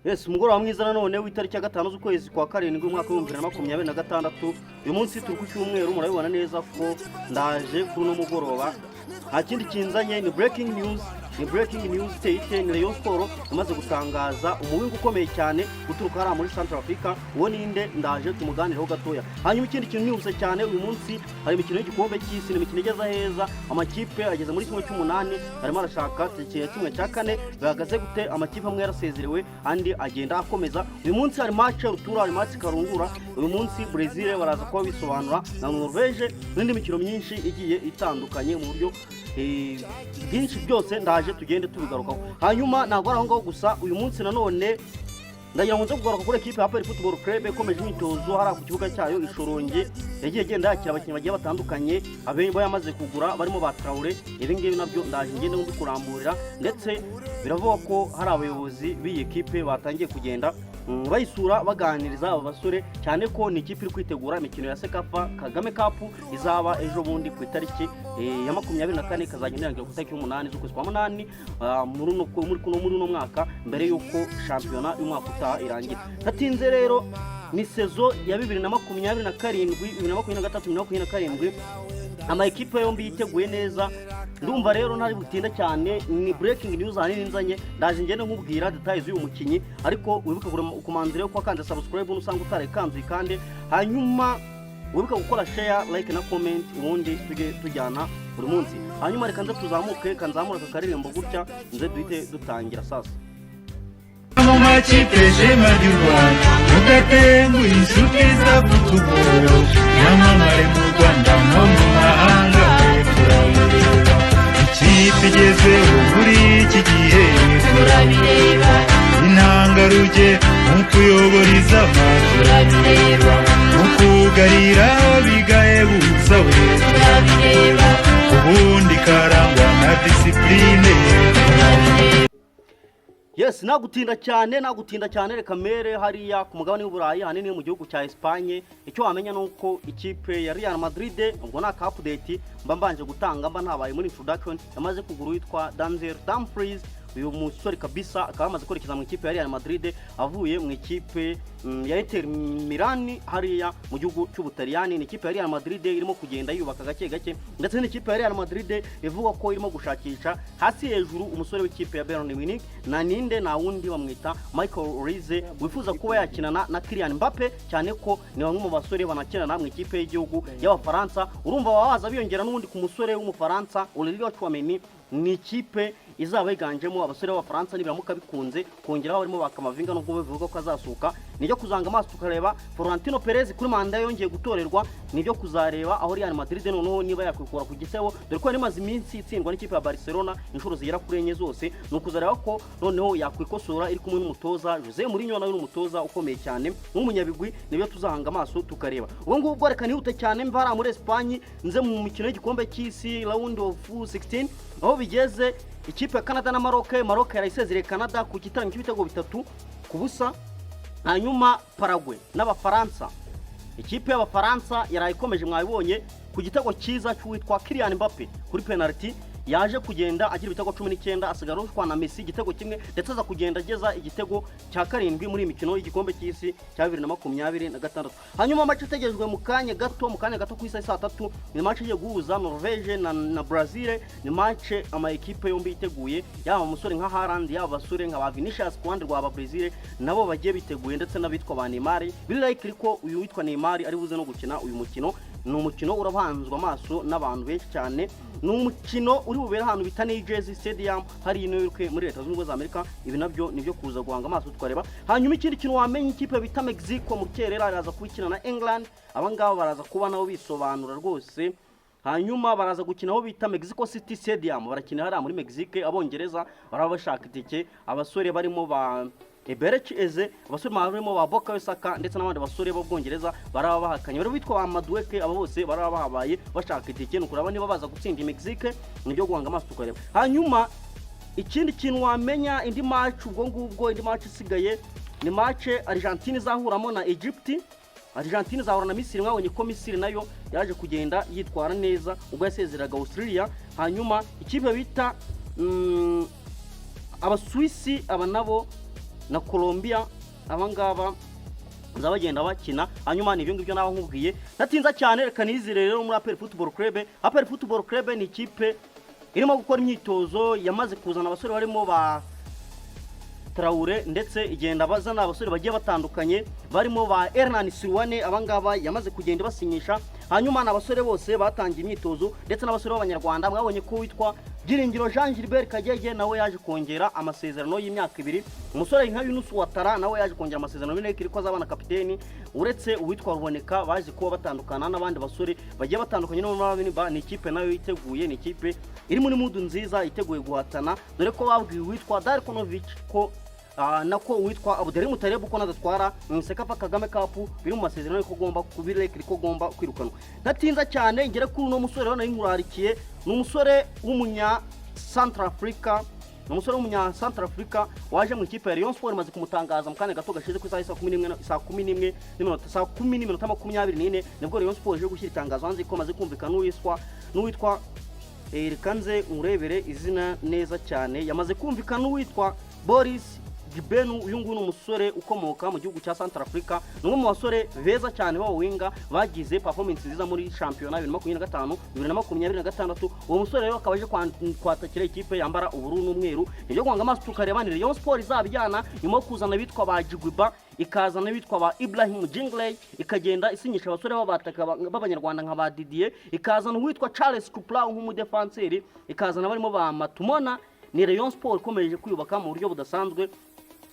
Yes, umugoroba mwiza nanone w'itariki ya 5 z'ukwezi kwa karindwi umwaka wa 2026. Uyu munsi turi ku cyumweru murabibona neza ko ndaje kuri no mugoroba. Nta kindi kinzanye ni breaking news. Ni breaking news teyite ni Rayon Sport amaze gutangaza umuwingu ukomeye cyane guturuka hara muri Central Africa. Uwo ninde ndaje tumuganiraho gatoya. Hanyuma ikindi kintu nihuse cyane uyu munsi hari imikino y'igikombe cy'isi, ni imikino igeza heza, amakipe ageze muri 18 arimo arashaka kimwe cya kane. Bahagaze gute? Amakipe amwe yarasezerewe andi agenda akomeza. Uyu munsi hari match rutura, hari match karungura. Uyu munsi Brazil baraza kuba bisobanura na Norvege n'indi mikino myinshi igiye itandukanye mu buryo byinshi byose ndaje tugende tubigarukaho. Hanyuma nagwa aho ngaho gusa uyu munsi nanone ndagira ngo nze kugaruka kuri equipe ya APR Football Club ikomeje imyitozo hara ku kibuga cyayo Ishoronge, yagiye genda yakira abakinnyi bagiye batandukanye, abenshi yamaze kugura barimo ba Traoré. Ibi ngibi nabyo ndaje ngende ngo kuramburira, ndetse biravuga ko hari abayobozi b'iyi equipe batangiye kugenda bayisura baganiriza aba basore, cyane ko ni ikipe iri kwitegura imikino ya Sekafa Kagame Cup izaba ejo bundi ku itariki ya 24 kazagendera ku itariki 8 z'ukwezi kwa 8 muri uno mwaka, mbere yuko shampiyona y'umwaka utaha irangira. Tatinze rero ni sezo ya 2027 2023 ama equipe yombi yiteguye neza. Ndumva rero ntari butinda cyane, ni breaking news hanini nzanye, ndaje ngende nkubwira details z'uyu mukinyi, ariko wibuka kumanzira yo kwakanze subscribe n'usanga utarekanze kandi hanyuma wibuka gukora share, like na comment, ubundi tujyana buri munsi. Hanyuma reka nze tuzamuke, kanzamura kakaririmbo gutya nze duhite dutangira sasa. Mu makipe shema ry'u Rwanda mugatengu inshuti za football nyamamare mu Rwanda no mu mahanga turabireba, ikipe igezeho muri iki gihe turabireba, intangaruge mu kuyobora izama turabireba, mu kugarira bigahebutsa we turabireba, ubundi karangwa na discipline turabireba. Yes, nagutinda cyane reka mere hariya ku mugabane w'Uburayi hanini mu gihugu cya Espagne. Icyo wamenya nuko ikipe ya Real Madrid ubwo na update mbambanje gutanga mba ntabaye muri introduction, yamaze kuguru witwa Denzel Dumfries. Uyu musore kabisa akaba amaze kwerekeza mu ikipe ya Real Madrid avuye mu ikipe ya Inter Milan hariya mu gihugu cy'Ubutaliyani. Ni ikipe ya Real Madrid irimo kugenda yubaka gake gake, ndetse ni ikipe ya Real Madrid ivuga ko irimo gushakisha hasi hejuru umusore w'ikipe ya Bayern Munich na ninde na wundi bamwita Michael Olise, wifuza kuba yakinana na Kylian Mbappe, cyane ko ni bamwe mu basore banakinana mu ikipe y'igihugu y'Abafaransa. Urumva babaza biyongera n'ubundi ku musore w'Umufaransa Aurelien Tchouameni. Ni ikipe izaba yiganjemo abasore b'Abafaransa nibiramuka bikunze kongeraho barimo bakamavinga no kubivuga ko azasuka. Nijyo kuzanga amaso tukareba Florentino Perez kuri manda yongeye gutorerwa, nibyo kuzareba aho Real Madrid noneho niba yakwikora ku gisebo, dore ko yarimaze iminsi itsindwa n'ikipe ya Barcelona inshuro zigera kuri enye zose. No kuzareba ko noneho yakwikosora iri kumwe n'umutoza Jose Mourinho, nawe n'umutoza ukomeye cyane nk'umunyabigwi. Nibyo tuzahanga amaso tukareba. Ubwo ngubwo reka nihute cyane mbara muri Espagne nze mu mikino y'igikombe cy'isi round of 16 aho bigeze. Ikipe ya Canada na Maroc yarayisezereye Canada ku gitaramo cy'ibitego 3-0. Hanyuma Paraguay n'Abafaransa, ikipe y'Abafaransa yarayikomeje mwabibonye ku gitego cyiza cy'uwitwa Kylian Mbappe kuri penalty, yaje kugenda agira ibitego 19 asigara ushwa na Messi igitego kimwe, ndetse aza kugenda ageza igitego cya 7 muri imikino y'igikombe cy'isi cya 2026. Hanyuma match itegejwe mu kanya gato ku isa 3 ni match igiye guhuza Norvege na Brazil. Ni match ama equipe yombi iteguye, yaba umusore nka Haaland yaba basore nka ba Vinicius kwandi rwa Brazil nabo bagiye biteguye, ndetse n'abitwa ba Neymar. Biri like ko uyu witwa Neymar ari buze no gukina uyu mukino. Ni umukino urabanzwa amaso n'abantu benshi cyane, ni umukino uri bubera ahantu bita New Jersey Stadium hari i New York muri Leta Zunze Ubumwe za Amerika. Ibi nabyo nibyo kuza guhanga amaso tukareba. Hanyuma ikindi kintu wamenye, ikipe bita Mexico mu kerera araza kubikina na England. Abangaba baraza kuba nabo bisobanura rwose. Hanyuma baraza gukina aho bita Mexico City Stadium, barakina hari muri Mexique. Abongereza baraba bashaka itike, abasore barimo ba Eberechi Eze, abasore marimo ba Bukayo Saka, ndetse n'abandi basore b'Ubwongereza baraba bahakanye. Bari bitwa ba Madueke, abo bose baraba bahabaye bashaka itike no kuraba niba baza gutsinda Mexique. Nibyo guhanga amaso tukareba. Hanyuma ikindi kintu wamenya, indi match indi match isigaye ni match Argentine izahuramo na Egypt. Argentine izahura na Misiri. Mwabonye ko Misiri nayo yaje kugenda yitwara neza ubwo yasezeraga Australia. Hanyuma ikipe bita Abaswisi aba nabo na Colombia abangaba bazabagenda bakina. Hanyuma nibyo ngibyo naho nkubwiye natinza cyane. Reka nizire rero muri APR Football Club. APR Football Club ni ikipe irimo gukora imyitozo, yamaze kuzana abasore barimo ba Traore ndetse igenda bazana abasore bagiye batandukanye barimo ba Hernan Sirwane, abangaba yamaze kugenda basinyisha. Hanyuma n'abasore bose batangiye imyitozo ndetse n'abasore b'abanyarwanda. Mwabonye ko witwa Byiringiro Jean Gilbert Kagege nawe yaje kongera amasezerano y'imyaka 2. Umusore nka Yunus Watara nawe yaje kongera amasezerano y'imyaka 2 ko azabana kapiteni. Uretse uwitwa Ruboneka baje kuba batandukana n'abandi basore bagiye batandukanye. No ni ikipe nayo yiteguye, ni ikipe iri muri mudu nziza iteguye guhatana, dore ko babwiye uwitwa Darkonovic ko nako uwitwa Abudari Mutarebu ko nadatwara Sekafa Kagame Cup biri mu masezerano ko gomba kubireka ko gomba kwirukanwa. Natinza cyane ngere kuri no musore nayo nkurarikiye, n'umusore w'umunya Central Africa, n'umusore w'umunya Central Africa waje mu ikipe ya Rayon Sport, maze kumutangaza mu kanya gato gashize ku saa 11 n'iminota 24 nibwo Rayon Sport je gushyira itangazo hanze ko maze kumvikana n'uwitwa Rikanze urebere izina neza cyane, yamaze kumvikana n'uwitwa Boris Gibenu. Uyu nguyu umusore ukomoka mu gihugu cya Central Africa, numwe mu basore beza cyane b'abawinga bagize performance nziza muri championnat 2025 2026. Uwo musore rero akabaje kwatakira ikipe yambara ubururu n'umweru. Nibyo kwanga amaso tukareba ni Rayon Sport izabijyana nyuma kuzana bitwa ba Jigwiba, ikazana bitwa ba Ibrahim Jingley, ikagenda isinyisha abasore b'abataka b'abanyarwanda nka ba Didier, ikazana uwitwa Charles Kuplau nk'umudefanseri, ikazana barimo ba Matumona. Ni Rayon Sport ikomeje kwiyubaka mu buryo budasanzwe,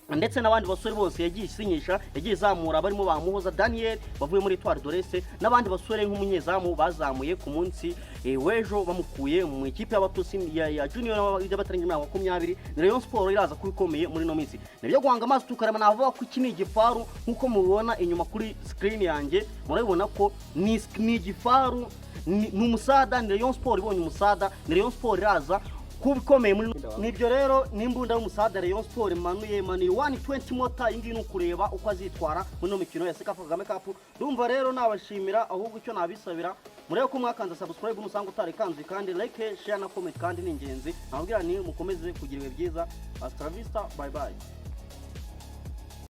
ndetse n'abandi basore bose yagiye isinyisha, yagiye zamura barimo ba Muhoza Daniel bavuye muri Etoile de l'Est, n'abandi basore nk'umunyezamu bazamuye ku munsi wejo bamukuye mu ikipe y'abatosi ya junior y'abatarengera na 20. Ni Rayon Sport iraza kubikomeye muri no minsi. Nibyo guhanga amaso tukarema navuga ko iki ni igifaru nkuko mubibona inyuma kuri screen yanjye, murabibona ko ni igifaru, ni umusada. Ni Rayon Sport ibonye umusada, ni Rayon Sport iraza kubikomeye muri nibyo rero n'imbunda y'umusada Rayon Sport manuye 120 mota. Ingi nukureba uko azitwara muri no mikino ya Sekafa Kagame Cup. Ndumva rero nabashimira, ahubwo icyo nabisabira murebe ko mwakanza subscribe musanga utarikanze, kandi like, share na comment kandi ni ingenzi. Nabwira ni mukomeze kugira ibihe byiza. Hasta la vista, bye bye.